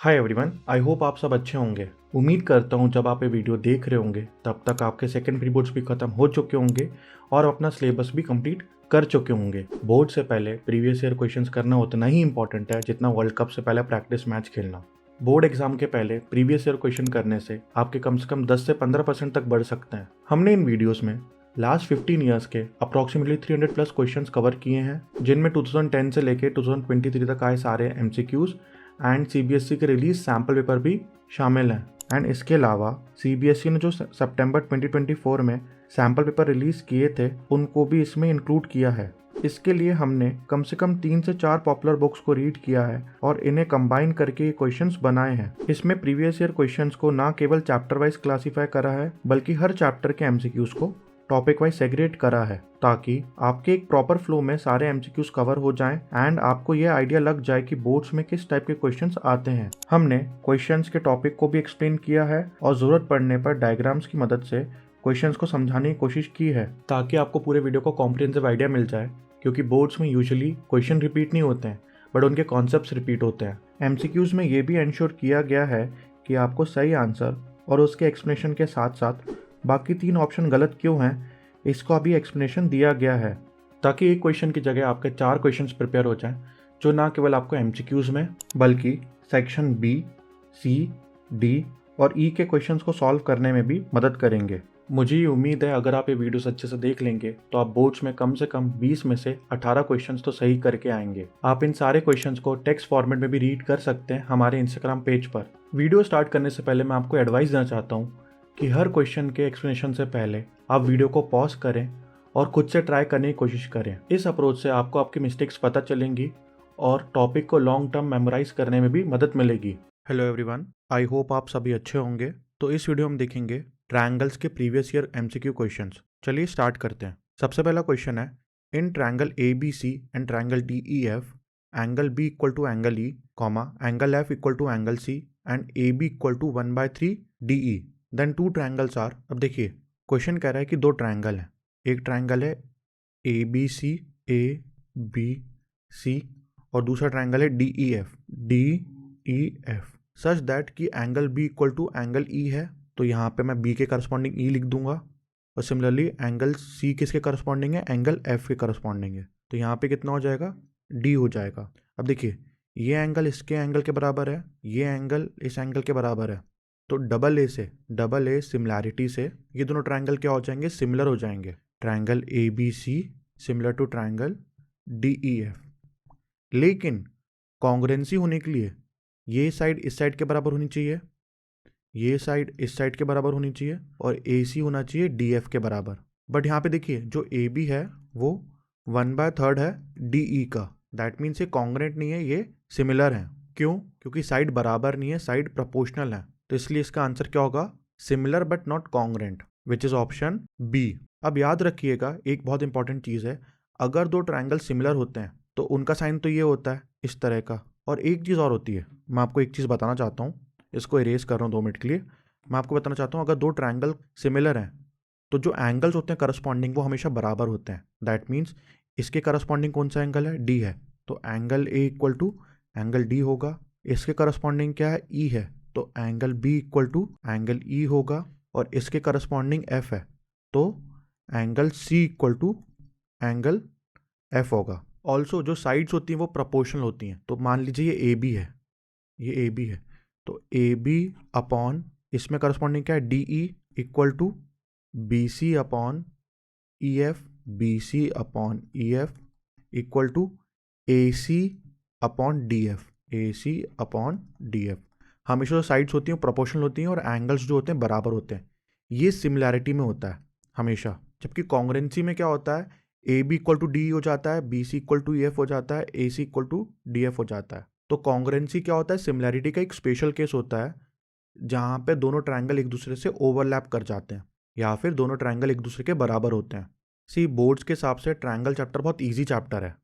Hi everyone, I hope आप सब अच्छे होंगे। उम्मीद करता हूँ जब आप ये वीडियो देख रहे होंगे तब तक आपके सेकंड प्री बोर्ड्स भी खत्म हो चुके होंगे और अपना सिलेबस भी कंप्लीट कर चुके होंगे। बोर्ड से पहले प्रीवियस ईयर क्वेश्चंस करना उतना ही इंपॉर्टेंट है जितना वर्ल्ड कप से पहले प्रैक्टिस मैच खेलना। बोर्ड एग्जाम के पहले प्रीवियस ईयर क्वेश्चन करने से आपके कम से कम 10 से 15% तक बढ़ सकते हैं। हमने इन वीडियोस में लास्ट 15 ईयर्स के अप्रॉक्सीमेटली 300 प्लस क्वेश्चंस कवर किए हैं, जिनमें 2010 से लेके 2023 तक आए सारे MCQs एंड CBSE के रिलीज सैम्पल पेपर भी शामिल हैं। एंड इसके अलावा CBSE ने जो सितंबर 2024 में सैम्पल पेपर रिलीज किए थे उनको भी इसमें इंक्लूड किया है। इसके लिए हमने कम से कम 3 से 4 पॉपुलर बुक्स को रीड किया है और इन्हें कंबाइन करके ये क्वेश्चंस बनाए हैं। इसमें प्रीवियस ईयर क्वेश्चंस को ना केवल चैप्टर वाइज क्लासीफाई करा है बल्कि हर चैप्टर के MCQs को टॉपिक वाइज सेग्रीगेट करा है, ताकि आपके एक प्रॉपर फ्लो में सारे MCQs कवर हो जाएं एंड आपको ये आइडिया लग जाए कि बोर्ड्स में किस टाइप के क्वेश्चंस आते हैं। हमने क्वेश्चंस के टॉपिक को भी एक्सप्लेन किया है और जरूरत पड़ने पर डायग्राम्स की मदद से क्वेश्चंस को समझाने की कोशिश की है, ताकि आपको पूरे वीडियो को कॉम्प्रिहेंसिव आइडिया मिल जाए। क्योंकि बोर्ड्स में यूजुअली क्वेश्चन रिपीट नहीं होते हैं बट उनके कॉन्सेप्ट्स रिपीट होते हैं। MCQs में ये भी इंश्योर किया गया है कि आपको सही आंसर और उसके एक्सप्लेनेशन के साथ साथ बाकी 3 ऑप्शन गलत क्यों हैं इसका भी एक्सप्लेनेशन दिया गया है, ताकि एक क्वेश्चन की जगह आपके 4 क्वेश्चंस प्रिपेयर हो जाएं, जो ना केवल आपको MCQs में बल्कि सेक्शन B, C, D और E के क्वेश्चंस को सॉल्व करने में भी मदद करेंगे। मुझे ये उम्मीद है अगर आप ये वीडियोस अच्छे से देख लेंगे तो आप बोर्ड्स में कम से कम 20 में से 18 क्वेश्चंस तो सही करके आएंगे। आप इन सारे क्वेश्चंस को टेक्स्ट फॉर्मेट में भी रीड कर सकते हैं हमारे इंस्टाग्राम पेज पर। वीडियो स्टार्ट करने से पहले मैं आपको एडवाइस देना चाहता हूँ कि हर क्वेश्चन के एक्सप्लेनेशन से पहले आप वीडियो को पॉज करें और खुद से ट्राई करने की कोशिश करें। इस अप्रोच से आपको आपकी मिस्टेक्स पता चलेंगी और टॉपिक को लॉन्ग टर्म मेमोराइज करने में भी मदद मिलेगी। हेलो एवरीवन, आई होप आप सभी अच्छे होंगे। तो इस वीडियो में देखेंगे ट्रायंगल्स के प्रीवियस ईयर MCQ क्वेश्चंस। चलिए स्टार्ट करते हैं। सबसे पहला क्वेश्चन है, in triangle ABC and triangle DEF angle B equal to angle E, angle F equal to angle C and AB equal to 1/3 DE, then 2 triangles are. अब देखिए question कह रहा है कि 2 ट्रायंगल हैं। एक ट्रायंगल है ABC ABC और दूसरा ट्रायंगल है DEF सच दैट कि angle B equal to angle E है, तो यहाँ पे मैं B के करस्पॉन्डिंग E लिख दूंगा और सिमिलरली एंगल C किसके करस्पॉन्डिंग है, एंगल F के करस्पॉन्डिंग है, तो यहाँ पे कितना हो जाएगा, D हो जाएगा। अब देखिए ये एंगल इसके एंगल के बराबर है, ये एंगल इस एंगल के बराबर है, तो डबल ए सिमिलैरिटी से ये दोनों ट्रायंगल क्या हो जाएंगे, सिमिलर हो जाएंगे। Triangle ABC similar to triangle DEF। लेकिन कॉन्ग्रुएंसी होने के लिए ये साइड इस साइड के बराबर होनी चाहिए, ये साइड इस साइड के बराबर होनी चाहिए और AC होना चाहिए DF के बराबर। बट यहाँ पे देखिए जो AB है वो 1/3 है DE का, दैट मीन्स ये कॉन्ग्रुएंट नहीं है, ये सिमिलर है। क्यों? क्योंकि साइड बराबर नहीं है, साइड प्रोपोर्शनल है, तो इसलिए इसका आंसर क्या होगा, similar but not congruent, which is option B। अब याद रखिएगा एक बहुत इंपॉर्टेंट चीज़ है, अगर 2 ट्रायंगल सिमिलर होते हैं तो उनका साइन तो ये होता है इस तरह का, और एक चीज़ और होती है, मैं आपको एक चीज़ बताना चाहता हूँ, इसको इरेज कर रहा हूँ 2 मिनट के लिए। मैं आपको बताना चाहता हूँ अगर 2 ट्रायंगल सिमिलर हैं तो जो एंगल्स होते हैं करस्पॉन्डिंग वो हमेशा बराबर होते हैं। दैट मीन्स इसके करस्पॉन्डिंग कौन सा एंगल है, D है, तो angle A equal to angle D होगा। इसके करस्पॉन्डिंग क्या है, E है, तो angle B equal to angle E होगा, और इसके करस्पॉन्डिंग F है, तो angle C equal to angle F होगा। ऑल्सो जो साइड्स होती हैं वो प्रोपोर्शनल होती हैं, तो मान लीजिए ये AB है, ये AB है, तो AB अपॉन इसमें करस्पॉन्डिंग क्या है, DE equal to BC upon EF, BC upon EF equal to AC upon DF, AC upon DF। हमेशा जो साइड्स होती हैं प्रोपोर्शनल होती हैं और एंगल्स जो होते हैं बराबर होते हैं, ये सिमिलैरिटी में होता है हमेशा। जबकि कॉन्ग्रुएंसी में क्या होता है, AB इक्वल टू DE हो जाता है, BC इक्वल टू EF हो जाता है, AC इक्वल टू DF हो जाता है। तो कॉन्ग्रुएंसी क्या होता है, सिमिलैरिटी का एक स्पेशल केस होता है जहाँ पे दोनों ट्रायंगल एक दूसरे से ओवरलैप कर जाते हैं या फिर दोनों ट्रायंगल एक दूसरे के बराबर होते हैं। बोर्ड्स के हिसाब से ट्रायंगल चैप्टर बहुत ईजी चैप्टर है।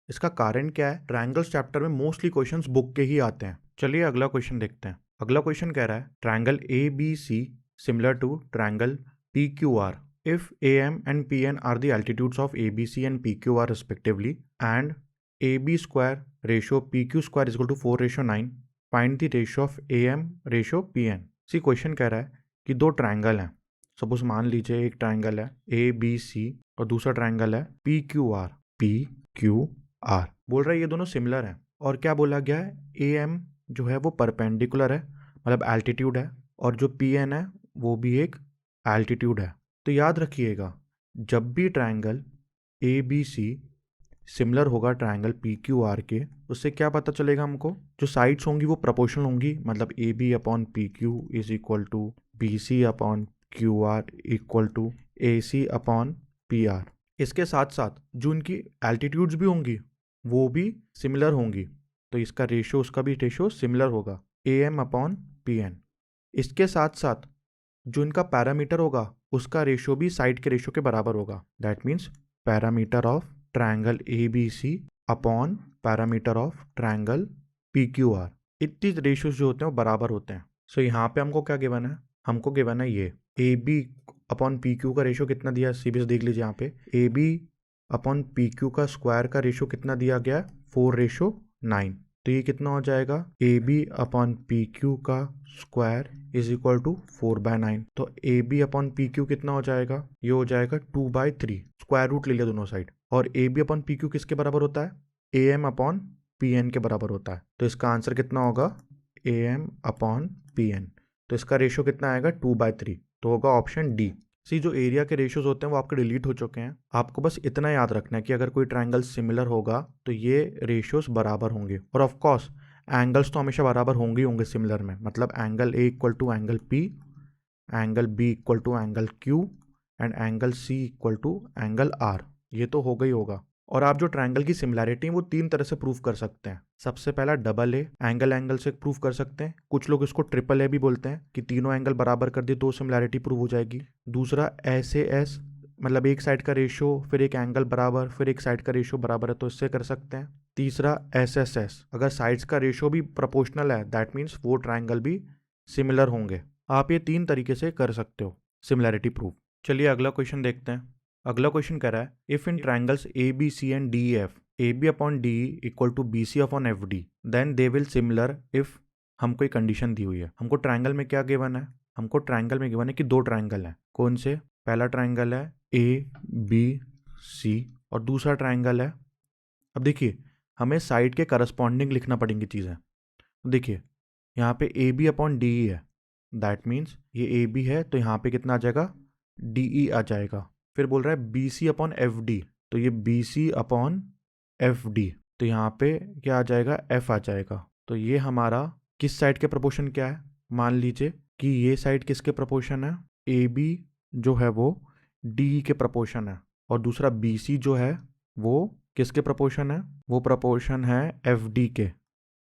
इसका कारण क्या है, ट्रायंगल्स चैप्टर में मोस्टली क्वेश्चंस बुक के ही आते हैं। चलिए अगला क्वेश्चन देखते हैं। अगला क्वेश्चन कह रहा है, triangle ABC similar to triangle PQR if AM and PN are the altitudes of ABC and PQR respectively and AB square ratio PQ square is equal to 4:9, find the ratio of AM ratio PN। See question कह रहा है कि दो triangle हैं, suppose मान लीजिए एक triangle है ABC और दूसरा ट्राइंगल है PQR। बोल रहा है ये दोनों सिमिलर हैं, और क्या बोला गया है, AM जो है वो परपेंडिकुलर है, मतलब एल्टीट्यूड है, और जो PN है वो भी एक एल्टीट्यूड है। तो याद रखिएगा, जब भी ट्राइंगल ABC सिमिलर होगा ट्राइंगल PQR के, उससे क्या पता चलेगा हमको, जो साइड्स होंगी वो प्रोपोर्शनल होंगी, मतलब AB upon PQ is equal to BC upon QR equal to AC upon PR। इसके साथ साथ जो इनकी एल्टीट्यूड्स भी होंगी वो भी सिमिलर होंगी, तो इसका रेशियो, उसका भी रेशियो सिमिलर होगा, AM अपॉन PN। इसके साथ साथ जो इनका पैरामीटर होगा उसका रेशियो भी साइड के रेशियो के बराबर होगा। That means parameter of triangle ABC upon parameter of triangle PQR, इतनी रेशियोज जो होते हैं वो बराबर होते हैं। सो यहाँ पे हमको क्या गिवन है, हमको गिवन है ये AB अपॉन PQ का रेशियो कितना दिया है, सीबीएस देख लीजिए यहाँ पे, AB अपॉन PQ का स्क्वायर का रेशियो कितना दिया गया है, 4:9। तो ये कितना हो जाएगा, AB अपॉन PQ का स्क्वायर इज इक्वल टू 4/9। तो AB अपॉन PQ कितना हो जाएगा, ये हो जाएगा 2/3, स्क्वायर रूट ले लिया दोनों साइड। और AB अपॉन PQ किसके बराबर होता है, AM अपॉन PN के बराबर होता है। तो इसका आंसर कितना होगा, AM अपॉन PN। तो इसका रेशियो कितना आएगा, 2/3, तो होगा ऑप्शन डी। सी जो एरिया के रेशियोज होते हैं वो आपके डिलीट हो चुके हैं, आपको बस इतना याद रखना है कि अगर कोई ट्राइंगल सिमिलर होगा तो ये रेशियोज बराबर होंगे, और ऑफ कोर्स एंगल्स तो हमेशा बराबर होंगे ही होंगे सिमिलर में, मतलब angle A equal to angle P, angle B equal to angle Q and angle C equal to angle R, ये तो होगा ही होगा। और आप जो ट्राइंगल की सिमिलैरिटी है वो 3 तरह से प्रूव कर सकते हैं। सबसे पहला डबल ए एंगल से प्रूव कर सकते हैं, कुछ लोग इसको ट्रिपल ए भी बोलते हैं कि तीनों एंगल बराबर कर दिए तो सिमिलैरिटी प्रूव हो जाएगी। दूसरा SAS, मतलब एक साइड का रेशियो फिर एक एंगल बराबर फिर एक साइड का रेशियो बराबर है तो इससे कर सकते हैं। तीसरा SSS, अगर साइड्स का रेशियो भी प्रोपोर्शनल है दैट मीन्स वो ट्राइंगल भी सिमिलर होंगे। आप ये 3 तरीके से कर सकते हो सिमिलैरिटी प्रूव। चलिए अगला क्वेश्चन देखते हैं। अगला क्वेश्चन कह रहा है, if in triangles ABC and DEF AB upon DE equal to BC upon FD then they will similar if, हमको एक कंडीशन दी हुई है। हमको ट्राइंगल में क्या गिवन है, हमको ट्राइंगल में गिवन है कि दो ट्राइंगल हैं। कौन से, पहला ट्राइंगल है ABC और दूसरा ट्राइंगल है, अब देखिए हमें साइड के करस्पॉन्डिंग लिखना पड़ेंगी चीज़ें। देखिए यहाँ पे AB अपॉन DE है, दैट मीन्स ये AB है तो यहाँ पे कितना आ जाएगा, DE आ जाएगा। फिर बोल रहा है BC अपॉन FD, तो ये BC अपॉन FD, तो यहाँ पे क्या आ जाएगा, F आ जाएगा। तो ये हमारा किस साइड के प्रोपोर्शन क्या है, मान लीजिए कि ये साइड किसके प्रोपोर्शन है, AB जो है वो DE के प्रोपोर्शन है, और दूसरा BC जो है वो किसके प्रोपोर्शन है, वो प्रोपोर्शन है FD के,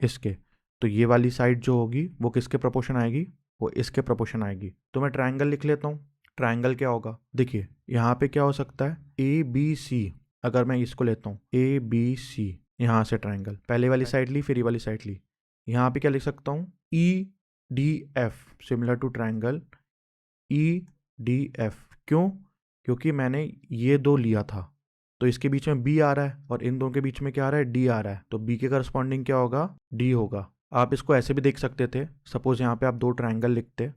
इसके। तो ये वाली साइड जो होगी वो किसके प्रोपोर्शन आएगी, वो इसके प्रोपोर्शन आएगी। तो मैं ट्राइंगल लिख लेता हूँ। ट्राइंगल क्या होगा, देखिए यहाँ पे क्या हो सकता है, ABC, अगर मैं इसको लेता हूँ ABC, यहाँ से ट्राइंगल, पहले वाली साइड ली फिर ये वाली साइड ली, यहाँ पे क्या लिख सकता हूँ, EDF similar to triangle EDF। क्यों, क्योंकि मैंने ये दो लिया था तो इसके बीच में B आ रहा है और इन दोनों के बीच में क्या आ रहा है, D आ रहा है, तो B के करस्पॉन्डिंग क्या होगा, D होगा। आप इसको ऐसे भी देख सकते थे, सपोज यहाँ पे आप दो ट्राइंगल लिखते,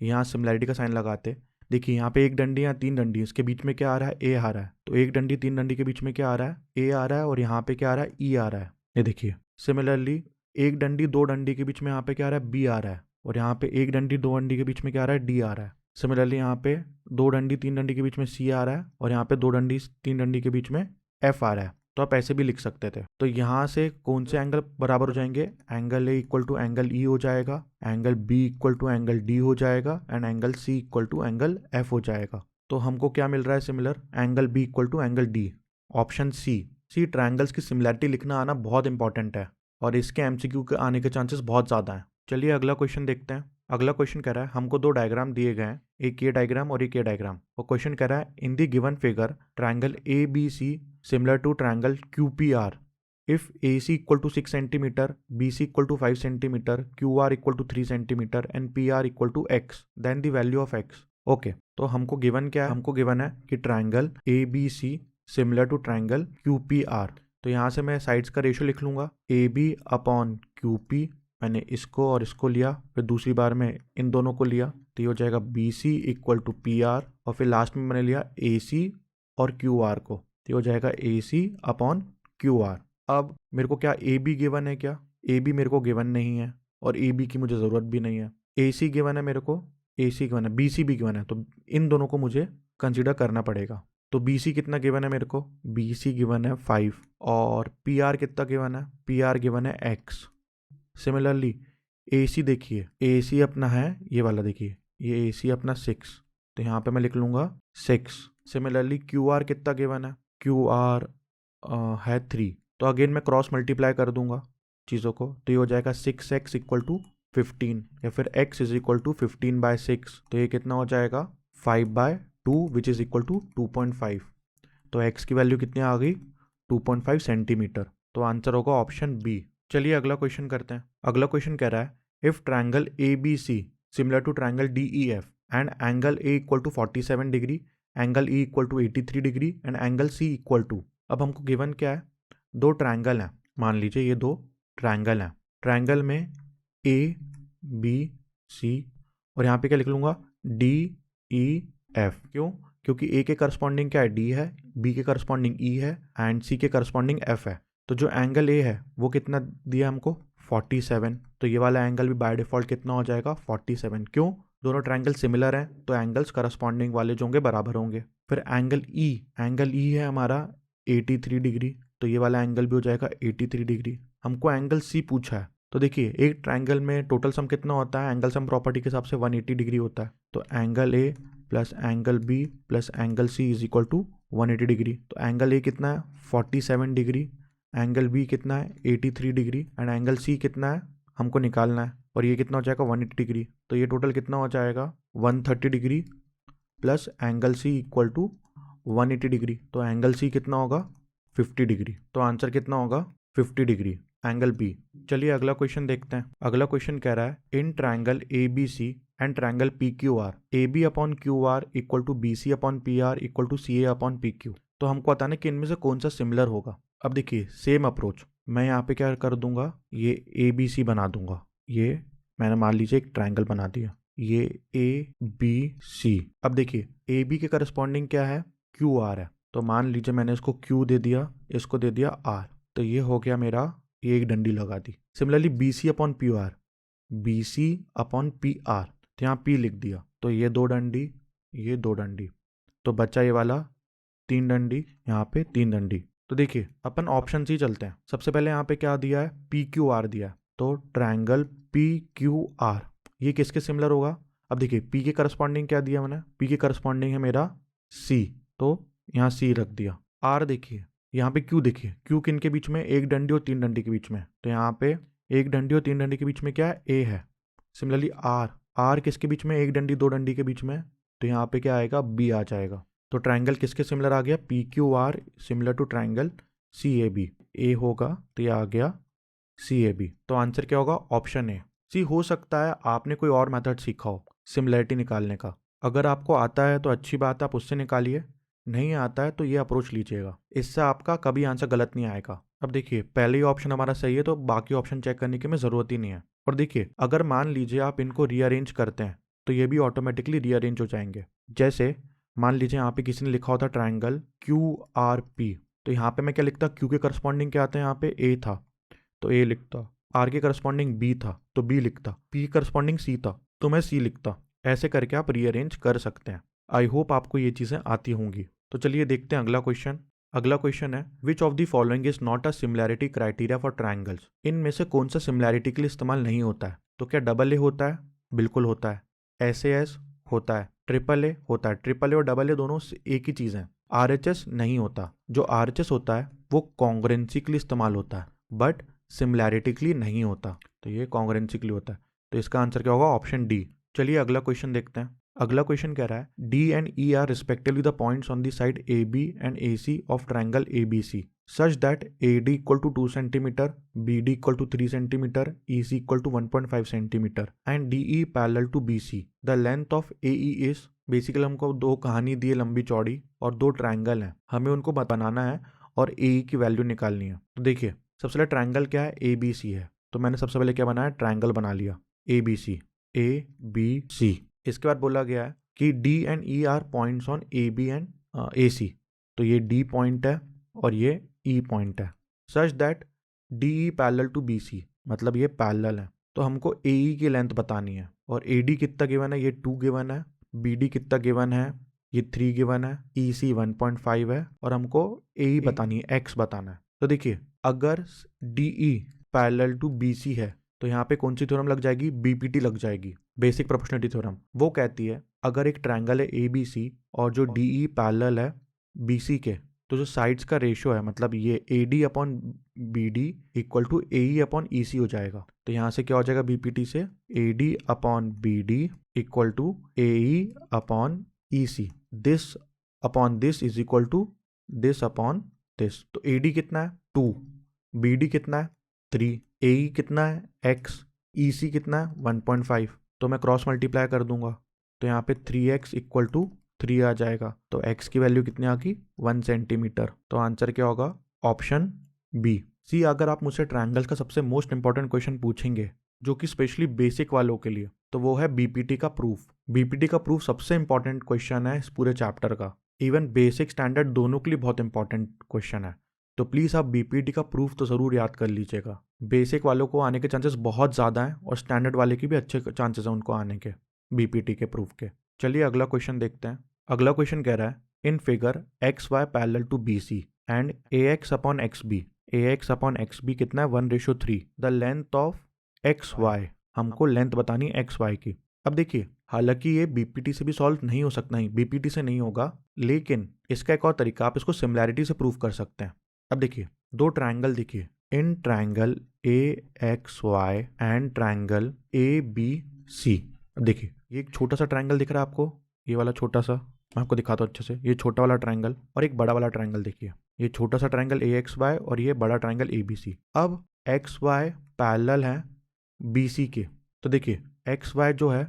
यहाँ सिमिलैरिटी का साइन लगाते, देखिए यहाँ पे एक डंडी या 3 डंडी, इसके बीच में क्या आ रहा है, A आ रहा है, तो एक डंडी 3 डंडी के बीच में क्या आ रहा है, A आ रहा है, और यहाँ पे क्या आ रहा है, E आ रहा है। ये देखिए सिमिलरली एक डंडी 2 डंडी के बीच में यहाँ पे क्या आ रहा है, B आ रहा है, और यहाँ पे एक डंडी 2 डंडी के बीच में क्या आ रहा है, D आ रहा है। सिमिलरली यहाँ पे 2 डंडी 3 डंडी के बीच में C आ रहा है, और यहाँ पे 2 डंडी 3 डंडी के बीच में F आ रहा है। तो आप ऐसे भी लिख सकते थे। तो यहाँ से कौन से एंगल बराबर हो जाएंगे, angle A equal to angle E हो जाएगा, angle B equal to angle D हो जाएगा, and angle C equal to angle F हो जाएगा। तो हमको क्या मिल रहा है similar, angle B equal to angle D, option C. Triangles की सिमिलैरिटी लिखना आना बहुत इंपॉर्टेंट है और इसके MCQ के आने के चांसेस बहुत ज़्यादा हैं। चलिए अगला क्वेश्चन देखते हैं। अगला क्वेश्चन कह रहा है, हमको 2 डायग्राम दिए गए हैं, एक ये डायग्राम और एक ये डायग्राम, और क्वेश्चन कह रहा है, in the given figure triangle ABC similar to triangle QPR if AC equal to 6 centimetre, BC equal to 5 centimetre, QR equal to 3 centimetre and PR equal to X, then the value of X। Okay, तो हमको given क्या है, हमको given है कि triangle ABC similar to triangle QPR। तो यहाँ से मैं साइड्स का रेशियो लिख लूंगा, AB अपॉन QP मैंने इसको और इसको लिया, फिर दूसरी बार में इन दोनों को लिया, तो ये हो जाएगा BC इक्वल टू PR, और फिर लास्ट में मैंने लिया AC और QR को, तो ये हो जाएगा AC अपॉन QR। अब मेरे को क्या AB गिवन है? क्या AB मेरे को गिवन नहीं है और AB की मुझे ज़रूरत भी नहीं है। AC गिवन है मेरे को, AC गिवन है, BC भी गिवन है, तो इन दोनों को मुझे कंसीडर करना पड़ेगा। तो BC कितना गिवन है मेरे को? BC गिवन है 5, और PR कितना गिवन है? PR गिवन है X। सिमिलरली AC देखिए, AC अपना है ये वाला, देखिए ये AC अपना 6, तो यहाँ पे मैं लिख लूँगा 6। सिमिलरली QR कितना गिवन है? QR है 3, तो अगेन मैं क्रॉस मल्टीप्लाई कर दूंगा चीज़ों को, तो ये हो जाएगा 6x इक्वल टू 15, या फिर x इज इक्वल टू 15/6, तो ये कितना हो जाएगा 5/2 विच इज इक्वल टू 2.5। तो x की वैल्यू कितनी आ गई? 2.5 सेंटीमीटर। तो आंसर होगा ऑप्शन बी। चलिए अगला क्वेश्चन करते हैं। अगला क्वेश्चन कह रहा है if triangle ABC similar to triangle DEF and angle A equal to 47 degree, angle E equal to 83 degree and angle C equal to. अब हमको गिवन क्या है? दो ट्रायंगल हैं, मान लीजिए ये दो ट्रायंगल हैं। ट्रायंगल में ABC, और यहाँ पे क्या लिख लूँगा? DEF। क्यों? क्योंकि A के करस्पॉन्डिंग क्या है? D है, B के करस्पॉन्डिंग E है एंड C के करस्पॉन्डिंग F है। तो जो एंगल A है वो कितना दिया हमको? 47। तो ये वाला एंगल भी बाय डिफॉल्ट कितना हो जाएगा? 47। क्यों? दोनों ट्रायंगल सिमिलर हैं, तो एंगल्स करस्पॉन्डिंग वाले जो होंगे बराबर होंगे। फिर एंगल E है हमारा 83 डिग्री, तो ये वाला एंगल भी हो जाएगा 83 डिग्री। हमको एंगल C पूछा है, तो देखिए एक ट्रायंगल में टोटल सम कितना होता है? एंगल सम प्रॉपर्टी के हिसाब से 180 डिग्री होता है। तो angle A plus angle B plus angle C is equal to 180 degree. तो एंगल A कितना है? 47 डिग्री, एंगल B कितना है? 83 डिग्री, एंड एंगल C कितना है हमको निकालना है, और ये कितना हो जाएगा? 180 डिग्री। तो ये टोटल कितना हो जाएगा? 130 degree plus angle C equal to 180 degree. तो एंगल C कितना होगा? 50 डिग्री। तो आंसर कितना होगा? 50 डिग्री, एंगल B। चलिए अगला क्वेश्चन देखते हैं। अगला क्वेश्चन कह रहा है in triangle ABC and triangle PQR AB upon QR equal to BC upon PR equal to CA upon PQ। तो हमको बताना कि इनमें से कौन सा सिमिलर होगा। अब देखिए सेम अप्रोच, मैं यहाँ पे क्या कर दूंगा? ये ABC बना दूंगा। ये मैंने मान लीजिए एक ट्रायंगल बना दिया, ये ABC। अब देखिए AB के करस्पॉन्डिंग क्या है? QR है, तो मान लीजिए मैंने इसको Q दे दिया, इसको दे दिया R, तो ये हो गया मेरा, ये एक डंडी लगा दी। Similarly BC upon PR, BC upon PR, तो यहाँ P लिख दिया, तो ये दो डंडी, ये दो डंडी, तो बचा ये वाला 3 डंडी, यहाँ पे 3 डंडी। तो देखिए अपन ऑप्शन से ही चलते हैं। सबसे पहले यहाँ पे क्या दिया है? PQR दिया है, तो ट्रायंगल PQR ये किसके सिमिलर होगा? अब देखिए P के करस्पॉन्डिंग क्या दिया मैंने? P के करस्पॉन्डिंग है मेरा C, तो यहाँ C रख दिया। R देखिए, यहाँ पे Q देखिए, Q किन के बीच में? एक डंडी और 3 डंडी के बीच में, तो यहाँ पे एक डंडी और 3 डंडी के बीच में क्या है? A है। सिमिलरली R किसके बीच में? एक डंडी 2 डंडी के बीच में, तो यहाँ पे क्या आएगा? B आ जाएगा। तो ट्रायंगल किसके सिमिलर आ गया? PQR similar to triangle CAB। A होगा तो ये आ गया CAB। तो आंसर क्या होगा? Option A. सी हो सकता है आपने कोई और मेथड सीखा हो सिमिलरिटी निकालने का। अगर आपको आता है तो अच्छी बात है, आप उससे निकालिए, नहीं आता है तो ये अप्रोच लीजिएगा, इससे आपका कभी आंसर गलत नहीं आएगा। अब देखिए पहले ही ऑप्शन हमारा सही है, तो बाकी ऑप्शन चेक करने की हमें ज़रूरत ही नहीं है। और देखिए अगर मान लीजिए आप इनको रीअरेंज करते हैं तो ये भी ऑटोमेटिकली रीअरेंज हो जाएंगे। जैसे मान लीजिए यहाँ पे किसी ने लिखा होता ट्रायंगल QRP, तो यहाँ पे मैं क्या लिखता? Q के करस्पॉन्डिंग क्या आता है? यहाँ पे A था तो A लिखता, R के करस्पॉन्डिंग B था तो B लिखता, P करस्पॉन्डिंग C था तो मैं C लिखता। ऐसे करके आप रीअरेंज कर सकते हैं। आई होप आपको ये चीज़ें आती होंगी। तो चलिए देखते हैं अगला क्वेश्चन। अगला क्वेश्चन है which of the following is not a similarity criteria for triangles. इनमें से कौन सा सिमिलैरिटी के लिए इस्तेमाल नहीं होता है? तो क्या AA होता है? बिल्कुल होता है। SAS होता है, AAA होता है। AAA और AA दोनों एक ही चीज़ हैं। RHS नहीं होता। जो RHS होता है वो कॉन्ग्रुएंसी के लिए इस्तेमाल होता है, बट सिमिलैरिटी के लिए नहीं होता। तो ये कॉन्ग्रुएंसी के लिए होता है, तो इसका आंसर क्या होगा? Option D. चलिए अगला क्वेश्चन देखते हैं। अगला क्वेश्चन कह रहा है D and E are respectively the points on the side AB and AC of triangle ABC such that AD equal to 2 cm, BD equal to 3 cm, EC equal to 1.5 cm and DE parallel to BC. The length of AE is, basically हमको दो कहानी दी है लंबी चौड़ी और दो triangle हैं, हमें उनको बनाना है और AE की वैल्यू निकालनी है। तो देखिए सबसे पहले ट्रायंगल क्या है? ABC है, तो मैंने सबसे पहले क्या बनाया, ट्रायंगल बना लिया ए बी सी। इसके बाद बोला गया है कि D and E are points on A B and A C. तो ये डी पॉइंट है और ये ई पॉइंट है, such that D E parallel to B C, मतलब ये पैरेलल है। तो हमको ए ई की लेंथ बतानी है और ए डी कितना गिवन है, ये 2 गिवन है, बी डी कितना गिवन है, ये 3 गिवन है, ई सी 1.5 है और हमको ए ई बतानी है, एक्स बताना है। तो देखिए अगर D E parallel to B C है तो यहाँ पे कौन सी थ्योरम लग जाएगी, बीपीटी लग जाएगी, बेसिक प्रोपोर्शनलिटी थ्योरम। वो कहती है अगर एक ट्रायंगल है ए बी सी और जो डी ई पैरेलल है बी सी के, तो जो साइड्स का रेशियो है, मतलब ये A D upon B D equal to A E upon E C हो जाएगा। तो यहाँ से क्या हो जाएगा बीपीटी से, A D upon B D equal to A E upon E C, this upon this is equal to this upon this. तो ए डी कितना है 2, बी डी कितना है 3, ए ई कितना है x, ई सी कितना है 1.5। तो मैं क्रॉस मल्टीप्लाई कर दूंगा तो यहाँ पे 3x इक्वल टू 3 आ जाएगा। तो x की वैल्यू कितनी आ गई 1 सेंटीमीटर। तो आंसर क्या होगा, ऑप्शन बी। सी अगर आप मुझसे ट्रायंगल का सबसे मोस्ट इंपॉर्टेंट क्वेश्चन पूछेंगे जो कि स्पेशली बेसिक वालों के लिए, तो वो है बीपीटी का प्रूफ। बीपीटी का प्रूफ सबसे इंपॉर्टेंट क्वेश्चन है इस पूरे चैप्टर का, इवन बेसिक स्टैंडर्ड दोनों के लिए बहुत इंपॉर्टेंट क्वेश्चन है। तो प्लीज़ आप बीपीटी का प्रूफ तो ज़रूर याद कर लीजिएगा। बेसिक वालों को आने के चांसेस बहुत ज़्यादा हैं और स्टैंडर्ड वाले की भी अच्छे चांसेस हैं उनको आने के बीपीटी के प्रूफ के। चलिए अगला क्वेश्चन देखते हैं। अगला क्वेश्चन कह रहा है in figure X Y parallel to B C and A X upon X B, A X upon X B कितना है 1:3, the length of X Y. हमको लेंथ बतानी है एक्स वाई की। अब देखिए हालांकि ये बीपीटी से भी सॉल्व नहीं हो सकता, नहीं बीपीटी से नहीं होगा, लेकिन इसका एक और तरीका, आप इसको सिमिलैरिटी से प्रूव कर सकते हैं। अब देखिए दो ट्रायंगल देखिए, in triangle A X Y and triangle A B C. अब देखिए ये एक छोटा सा ट्रायंगल दिख रहा है आपको, ये वाला छोटा सा, मैं आपको दिखाता हूँ अच्छे से। ये छोटा वाला ट्रायंगल और एक बड़ा वाला ट्रायंगल देखिए, ये छोटा सा ट्रायंगल ए एक्स वाई और ये बड़ा ट्रायंगल ए बी सी। अब एक्स वाई पैरेलल है बी सी के, तो देखिए एक्स वाई जो है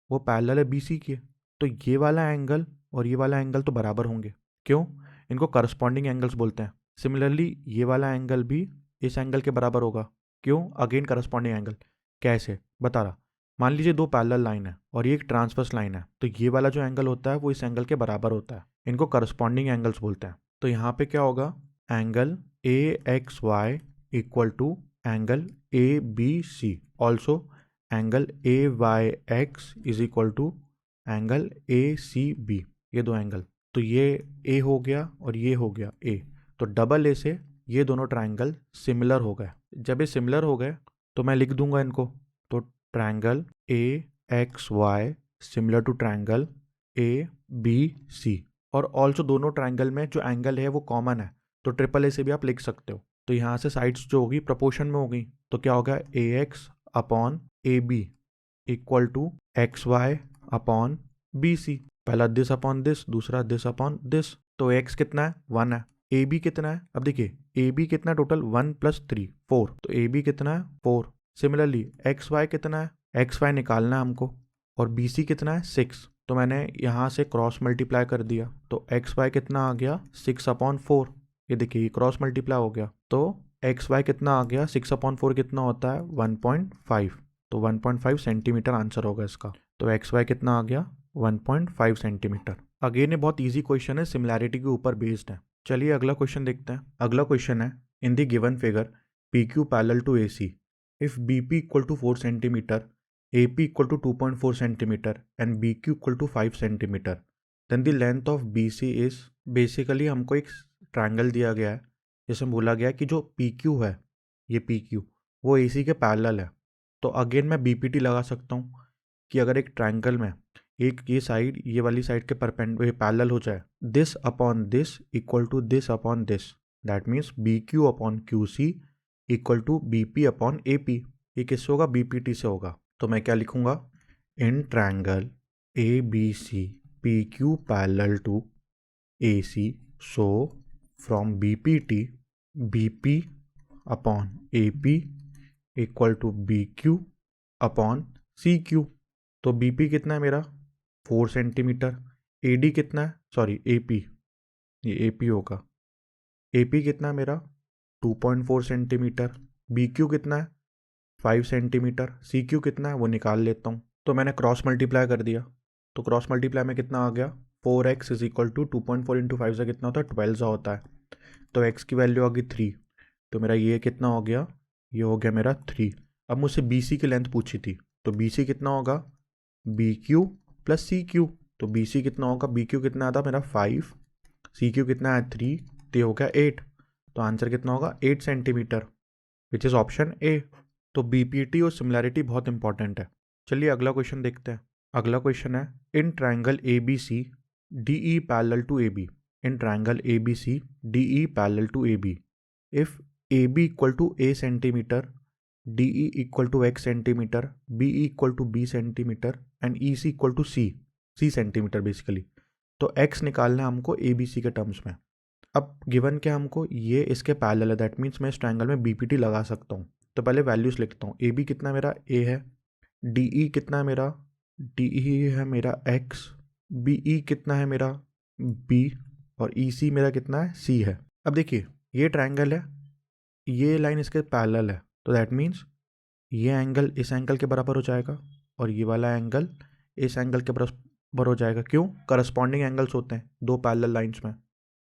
वो पैरेलल है बी सी के, तो ये वाला एंगल और ये वाला एंगल तो बराबर होंगे। क्यों, इनको करस्पॉन्डिंग एंगल्स बोलते हैं। सिमिलरली ये वाला एंगल भी इस एंगल के बराबर होगा। क्यों, अगेन करस्पॉन्डिंग एंगल। कैसे बता रहा, मान लीजिए दो पैरेलल लाइन है और ये एक ट्रांसवर्स लाइन है, तो ये वाला जो एंगल होता है वो इस एंगल के बराबर होता है, इनको करस्पॉन्डिंग एंगल्स बोलते हैं। तो यहाँ पे क्या होगा, angle A X Y equal to angle A B C, also angle A Y X is equal to angle A C B, ये दो एंगल। तो ये ए हो गया और ये हो गया ए, तो डबल ए से ये दोनों ट्रायंगल सिमिलर हो गए। जब ये सिमिलर हो गए तो मैं लिख दूंगा इनको, तो triangle A X Y similar to triangle A B C, और ऑल्सो दोनों ट्रायंगल में जो एंगल है वो कॉमन है, तो ट्रिपल ए से भी आप लिख सकते हो। तो यहाँ से साइड्स जो होगी प्रोपोर्शन में होगी, तो क्या होगा A X upon A B equal to X Y upon B C. पहला दिस अपॉन दिस, दूसरा दिस अपॉन दिस। तो एक्स कितना है 1 है, ए बी कितना है, अब देखिए ए बी कितना टोटल 1 + 3 4, तो ए बी कितना है 4। सिमिलरली एक्स वाई कितना है, एक्स वाई निकालना है हमको, और बी सी कितना है 6, तो मैंने यहाँ से क्रॉस मल्टीप्लाई कर दिया, तो एक्स वाई कितना आ गया 6/4। ये देखिए क्रॉस मल्टीप्लाई हो गया, तो एक्स वाई कितना आ गया 6/4 कितना होता है 1.5, तो 1.5 सेंटीमीटर आंसर होगा इसका। तो एक्स वाई कितना आ गया 1.5 सेंटीमीटर। अगेन ये बहुत ईजी क्वेश्चन है, सिमिलैरिटी के ऊपर बेस्ड है। चलिए अगला क्वेश्चन देखते हैं। अगला क्वेश्चन है in the given figure P Q parallel to A C, if B P equal to 4 centimetre, A P equal to 2.4 centimetre and B Q equal to 5 centimetre, then the length of B C is. Basically हमको एक triangle दिया गया है जिसमें बोला गया है कि जो पी क्यू है, ये पी क्यू वो ए सी के पैरेलल है। तो अगेन मैं बी पी टी लगा सकता हूँ कि अगर एक ट्रायंगल में एक ये साइड ये वाली साइड के पैरेलल हो जाए, this upon this equal to this upon this, that means B Q upon Q C equal to B P upon A P. ये किससे होगा, बी पी टी से होगा। तो मैं क्या लिखूंगा, in triangle A B C P Q parallel to A C, so from B P T B P upon A P equal to B Q upon C Q. तो B P कितना है मेरा 4 सेंटीमीटर, ए डी कितना है, sorry ए P, ये A P होगा, A P कितना है मेरा 2.4 सेंटीमीटर, बी क्यू कितना है 5 सेंटीमीटर। सी क्यू कितना है वो निकाल लेता हूँ। तो मैंने क्रॉस मल्टीप्लाई कर दिया, तो क्रॉस मल्टीप्लाई में कितना आ गया, 4x is equal to 2.4 into 5 से कितना होता है, 12 सा होता है। तो x की वैल्यू आ गई 3, तो मेरा ये कितना हो गया, ये हो गया मेरा 3। अब मुझसे बी सी की लेंथ पूछी थी, तो बी सी कितना होगा, B Q plus C Q. तो बी सी कितना होगा, बी क्यू कितना आता मेरा 5, सी क्यू कितना है 3, तो ये हो गया 8। तो आंसर कितना होगा 8 centimetre, which is option A. तो बीपीटी और सिमिलैरिटी बहुत इंपॉर्टेंट है। चलिए अगला क्वेश्चन देखते हैं। अगला क्वेश्चन है, in triangle A B C D E parallel to A B, in triangle A B C D E parallel to A B, if A B equal to A centimetre, D E equal to X centimetre, B E equal to B centimetre and E C equal to C centimetre basically. तो X निकालना है हमको ए B C के terms में। अब given क्या हमको, ये इसके पैरेलल है, दैट मीन्स मैं इस ट्रायंगल में बीपीटी लगा सकता हूँ। तो पहले वैल्यूज लिखता हूँ, ए बी कितना मेरा ए है, डी ई कितना है मेरा, डी ई है मेरा एक्स, बी ई कितना है मेरा बी, और ई सी मेरा कितना है सी है। अब देखिए ये ट्रायंगल है, ये लाइन इसके पैरेलल है, तो दैट मीन्स ये एंगल इस एंगल के बराबर हो जाएगा और ये वाला एंगल इस एंगल के बराबर हो जाएगा। क्यों, करस्पॉन्डिंग एंगल्स होते हैं दो पैरेलल लाइंस में,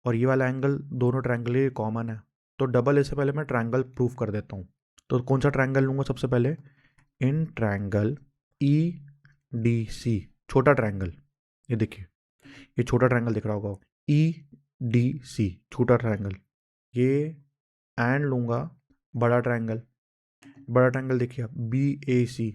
और ये वाला एंगल दोनों ट्रायंगल के कॉमन है। तो डबल ए से पहले मैं ट्रायंगल प्रूफ कर देता हूँ। तो कौन सा ट्रायंगल लूँगा सबसे पहले, इन ट्रायंगल ई डी सी, छोटा ट्रायंगल, ये देखिए ये छोटा ट्रायंगल दिख रहा होगा, ई डी सी छोटा ट्रायंगल। ये एंड लूँगा बड़ा ट्रायंगल, बड़ा ट्रायंगल देखिए बी ए सी,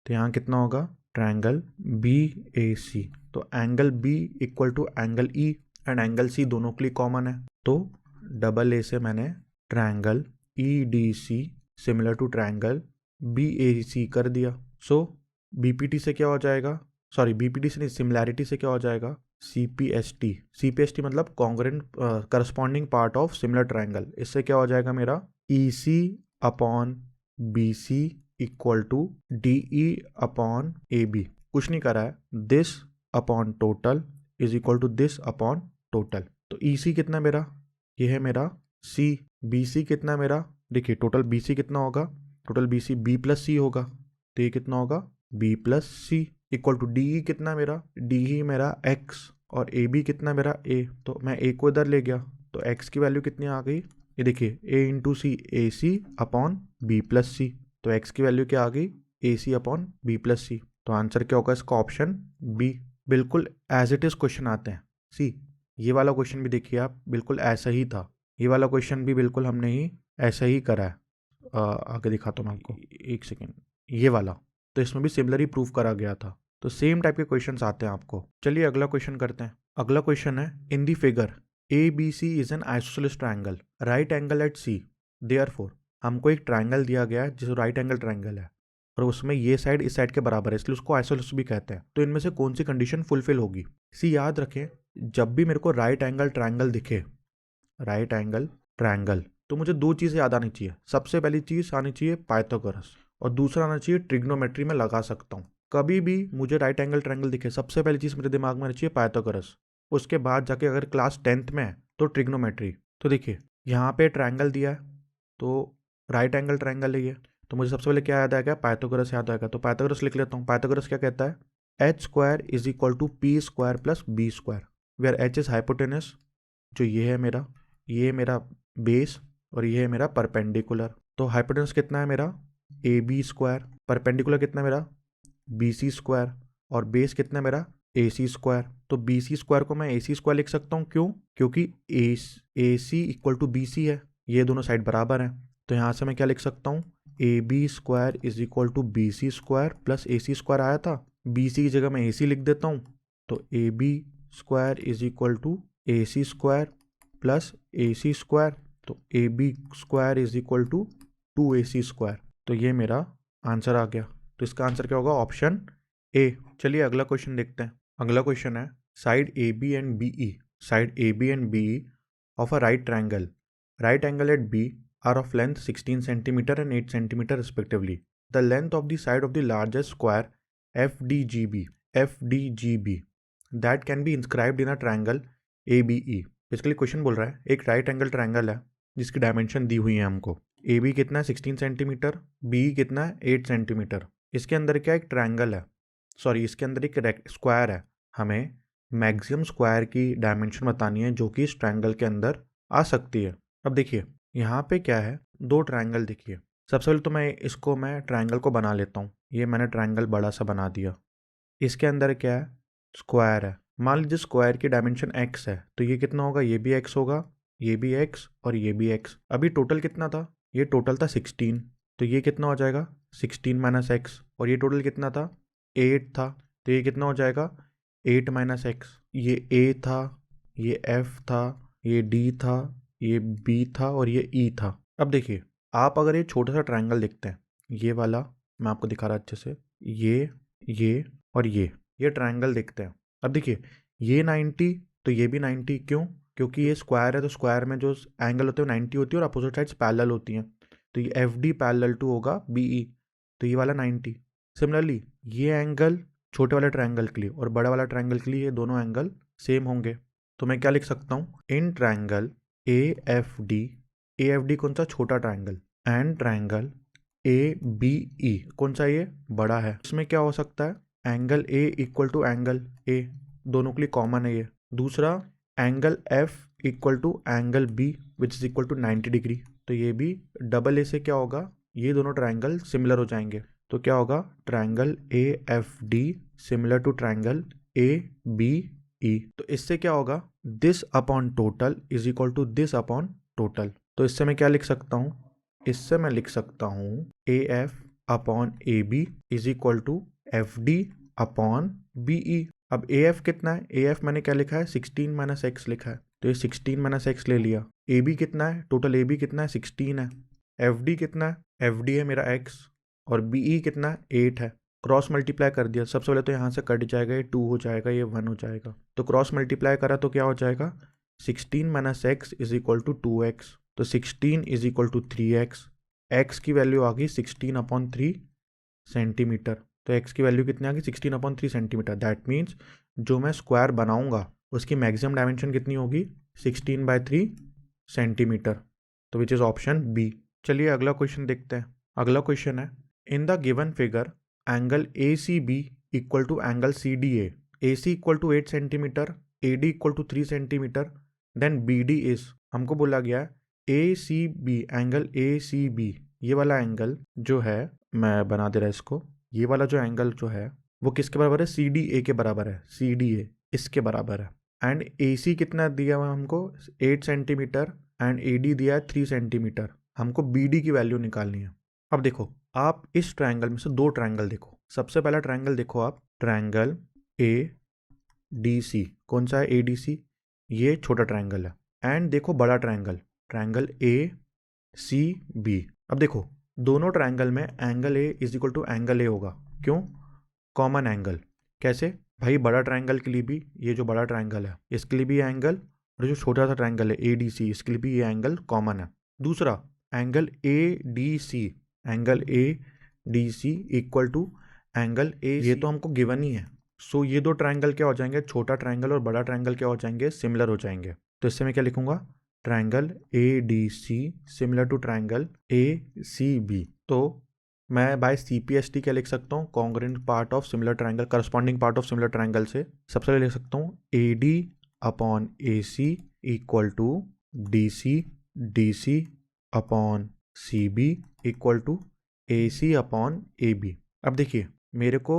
तो यहाँ कितना होगा ट्रायंगल बी ए सी। तो angle B equal to angle E and angle C दोनों के लिए कॉमन है, तो डबल ए से मैंने triangle E D C similar to triangle B A C कर दिया। सो बीपीटी से क्या हो जाएगा, सॉरी बीपीटी से नहीं, सिमिलैरिटी से क्या हो जाएगा, सी पी एस टी मतलब congruent corresponding part of similar triangle. इससे क्या हो जाएगा मेरा E C upon B C equal to D E upon A B, कुछ नहीं करा है, this upon total is equal to this upon total. तो ई सी कितना मेरा, ये है मेरा सी, बी सी कितना मेरा, देखिए टोटल बी सी कितना होगा, total B C B plus C होगा, तो ये कितना होगा B plus C equal to D E कितना मेरा, डी ई मेरा एक्स और ए बी कितना मेरा ए, तो मैं ए को इधर ले गया, तो एक्स की वैल्यू कितनी आ गई, ये देखिए ए इंटू सी ए सी अपॉन बी प्लस सी। तो एक्स की वैल्यू क्या आ गई, ए सी अपॉन बी प्लस सी। तो आंसर क्या होगा इसका, ऑप्शन बी। बिल्कुल एज इट इज क्वेश्चन आते हैं। सी ये वाला क्वेश्चन भी देखिए आप, बिल्कुल ऐसा ही था, ये वाला क्वेश्चन भी बिल्कुल हमने ही ऐसा ही करा है। आगे दिखाता हूँ मैं आपको, एक सेकेंड, ये वाला तो इसमें भी सिमिलर ही प्रूफ करा गया था। तो सेम टाइप के क्वेश्चंस आते हैं आपको। चलिए अगला क्वेश्चन करते हैं। अगला क्वेश्चन है, in the figure A B C is an isosceles triangle, right angle at C, therefore हमको एक ट्रायंगल दिया गया है जिसे राइट एंगल ट्रायंगल है और उसमें ये साइड इस साइड के बराबर है, इसलिए उसको आइसोसेलेस भी कहते हैं। तो इनमें से कौन सी कंडीशन फुलफिल होगी। सी याद रखें, जब भी मेरे को राइट एंगल ट्रायंगल दिखे, राइट एंगल ट्रायंगल, तो मुझे दो चीज़ें याद आनी चाहिए। सबसे पहली चीज़ आनी चाहिए पाइथागोरस, और दूसरा आना चाहिए ट्रिग्नोमेट्री में लगा सकता हूँ। कभी भी मुझे राइट एंगल ट्रायंगल दिखे, सबसे पहली चीज़ मेरे दिमाग में आनी चाहिए पाइथागोरस, उसके बाद जाके अगर क्लास 10th में है तो ट्रिग्नोमेट्री। तो देखिए यहाँ पे ट्रायंगल दिया है, तो राइट एंगल ट्रायंगल है ये, तो मुझे सबसे पहले क्या याद आएगा, पाइथागोरस याद आएगा। तो पाइथागोरस लिख लेता हूँ। पाइथागोरस क्या कहता है, H square is equal to P square plus B square, where H is hypotenuse, जो ये है मेरा, ये मेरा बेस और ये है मेरा परपेंडिकुलर। तो हाइपोटेनस कितना है मेरा ए बी स्क्वायर, परपेंडिकुलर कितना है मेरा बी सी स्क्वायर, और बेस कितना है मेरा ए सी स्क्वायर। तो बी सी स्क्वायर को मैं ए सी स्क्वायर लिख सकता हूँ, क्यों, क्योंकि ए C equal to B C है, ये दोनों साइड बराबर हैं। तो यहाँ से मैं क्या लिख सकता हूँ, A B square is equal to B C square plus A C square आया था, बी सी की जगह मैं ए सी लिख देता हूँ। तो A B square is equal to A C square plus A C square, तो A B square is equal to 2ac square. तो ये मेरा आंसर आ गया। तो इसका आंसर क्या होगा, ऑप्शन ए। चलिए अगला क्वेश्चन देखते हैं। अगला क्वेश्चन है, side A B and B E, side A B and B E of a right triangle, right angle at B are of length 16 cm and 8 cm respectively. The length of the side of the largest square FDGB that can be inscribed in a triangle ABE. Basically question बोल रहा है, एक right angle triangle है जिसकी dimension दी हुई है हमको, A B कितना है 16 सेंटीमीटर, बी कितना है 8 सेंटीमीटर। इसके अंदर क्या एक ट्रायंगल है, सॉरी इसके अंदर एक स्क्वायर है। हमें मैक्सिमम स्क्वायर की डायमेंशन बतानी है जो कि इस ट्रायंगल के अंदर आ सकती है। अब देखिए यहाँ पे क्या है, दो ट्रायंगल देखिए। सबसे पहले तो मैं ट्रायंगल को बना लेता हूँ। ये मैंने ट्रायंगल बड़ा सा बना दिया। इसके अंदर क्या है, स्क्वायर है। मान लीजिए स्क्वायर की डायमेंशन x है, तो ये कितना होगा, ये भी x होगा, ये भी x और ये भी x। अभी टोटल कितना था, ये टोटल था 16, तो ये कितना हो जाएगा 16 माइनस एक्स। और ये टोटल कितना था 8 था, तो ये कितना हो जाएगा 8 माइनस एक्स। ये a था, ये f था, ये d था, ये b था और ये e था। अब देखिए आप अगर ये छोटा सा ट्रायंगल देखते हैं, ये वाला मैं आपको दिखा रहा अच्छे से, ये और ये ट्रायंगल देखते हैं। अब देखिए ये 90 तो ये भी 90, क्यों, क्योंकि ये स्क्वायर है, तो स्क्वायर में जो एंगल होते हैं 90 होती है और अपोजिट साइड्स पैरेलल होती हैं। तो ये एफ डी पैरेलल टू होगा बी ई, तो ये वाला 90। सिमिलरली ये एंगल छोटे वाले ट्रायंगल के लिए और बड़ा वाला ट्रायंगल के लिए ये दोनों एंगल सेम होंगे। तो मैं क्या लिख सकता हूँ, in triangle A F D कौन सा, छोटा triangle, and triangle A B E कौन सा, ये बड़ा है। इसमें क्या हो सकता है, angle A equal to angle A, दोनों के लिए कॉमन है ये। दूसरा angle F equal to angle B which is equal to 90 degree, तो ये भी डबल ए से क्या होगा, ये दोनों ट्रायंगल सिमिलर हो जाएंगे। तो क्या होगा, triangle A F D similar to triangle A B E. तो इससे क्या होगा, this upon total is equal to this upon total. तो इससे मैं क्या लिख सकता हूँ, इससे मैं लिख सकता हूँ A F upon A B is equal to F D upon B E. अब ए एफ कितना है, ए एफ मैंने क्या लिखा है 16 माइनस एक्स लिखा है, तो ये 16 माइनस एक्स ले लिया। ए बी कितना है, टोटल ए बी कितना है 16 है। एफ डी कितना है, एफ डी है मेरा एक्स, और बी ई कितना है 8 है। क्रॉस मल्टीप्लाई कर दिया, सबसे पहले तो यहाँ से कट जाएगा, ये 2 हो जाएगा, ये 1 हो जाएगा। तो क्रॉस मल्टीप्लाई करा तो क्या हो जाएगा, 16 minus X is equal to 2x, तो 16 is equal to 3x। x की वैल्यू आ गई 16/3 सेंटीमीटर। तो x की वैल्यू कितनी आ गई 16/3 सेंटीमीटर। दैट मीन्स जो मैं स्क्वायर बनाऊंगा उसकी मैक्सिमम डायमेंशन कितनी होगी 16/3 सेंटीमीटर, तो विच इज ऑप्शन बी। चलिए अगला क्वेश्चन देखते हैं। अगला क्वेश्चन है, in the given figure angle A C B equal to angle C D A C equal to 8 centimetre, A D equal to 3 centimetre, then B D is, हमको बोला गया A C B, angle A C B, ये वाला angle जो है, मैं बना दे रहा इसको, ये वाला जो एंगल जो है वो किसके बराबर है, सी डी ए के बराबर है, सी डी ए इसके बराबर है। एंड ए सी कितना दिया हुआ हमको 8 सेंटीमीटर एंड ए डी दिया है 3 सेंटीमीटर। हमको बी डी की वैल्यू निकालनी है। अब देखो आप इस ट्रायंगल में से दो ट्रायंगल देखो। सबसे पहला ट्रायंगल देखो आप, ट्रायंगल ए डी सी, कौन सा है ए डी सी, ये छोटा ट्रायंगल है। एंड देखो बड़ा triangle, triangle A C B. अब देखो दोनों ट्रायंगल में angle A is equal to angle A होगा, क्यों, कॉमन एंगल। कैसे भाई, बड़ा ट्रायंगल के लिए भी ये जो बड़ा ट्रायंगल है इसके लिए भी एंगल, और जो छोटा सा ट्रायंगल है ए डी सी इसके लिए भी ये एंगल कॉमन है। दूसरा angle A D C, angle A D C equal to angle A, ये तो हमको गिवन ही है। सो ये दो ट्रायंगल क्या हो जाएंगे, छोटा ट्रायंगल और बड़ा ट्रायंगल क्या हो जाएंगे, सिमिलर हो जाएंगे। तो इससे मैं क्या लिखूंगा, triangle A D C similar to triangle A C B. तो मैं by C P S T क्या लिख सकता हूँ, congruent part of similar triangle, corresponding part of similar triangle से सबसे पहले लिख सकता हूँ A D upon A C equal to D C upon C B equal to A C upon A B. अब देखिए मेरे को